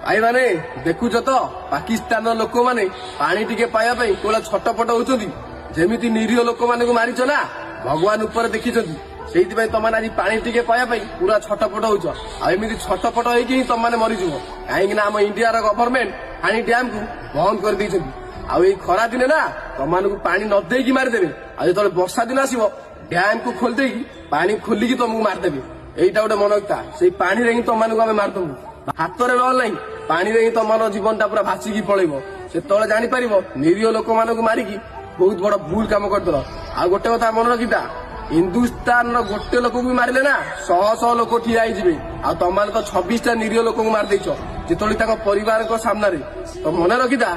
भाई माने देखुच तो पाकिस्तान लोक मैंने पानी टिके पाइबा कोला छटपट होती जमी निरीह लोक मान मारिच ना भगवान उपर देखी से तुम आज पानी टिके पाइबा पूरा छटपट होमती छटपट होगी तुम मैंने मरीज कहीं आम इंडिया गवर्नमेंट पानी डैम को बंद कर दी आई खरा दिन ना तुम पानी न देकी मारिदेवे आज वर्षा दिन आसो डैम को खोलदे पानी खोलिकी तुमको मारिदेवे यहीटा गोटे मनकता से पानी रे तुम आम मारिदबू हाथ में रहा ना पानी रे तुम जीवन टा पूरा भासिकी पड़ेब से जापर निरीह लोक मान मारिकी बहुत बड़ भूल कम करदेल आ गोटे कथा मन रखीता हिंदुस्तान गोटे लोक भी मारे ना शह शह लोक ठिया आ तुम तो 26टा निरीह लोक मारिदेच जो परिवार सामने तो मन रखीता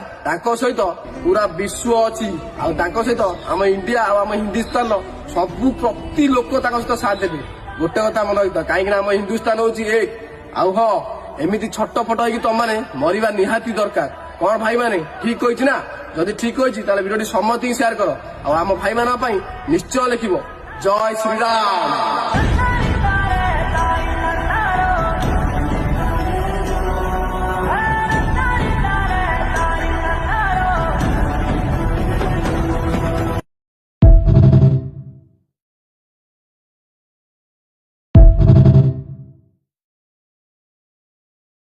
सहित पूरा विश्व अच्छी सहित आम इंडिया आम हिंदुस्तान सबू प्रति लोक सहित साथ देवे गोटे कथा मन रखीता कहीं आम हिंदुस्तान हूँ एक आउ हाँ एमती छटपट होगी तुम मैंने मरवा निहाती दरकार कौन भाई मैंने ठीक कही ना जदि ठीक कही भिडियो समस्त ही शेयर कर आम भाई मान निश्चय लिखिब जय श्रीराम।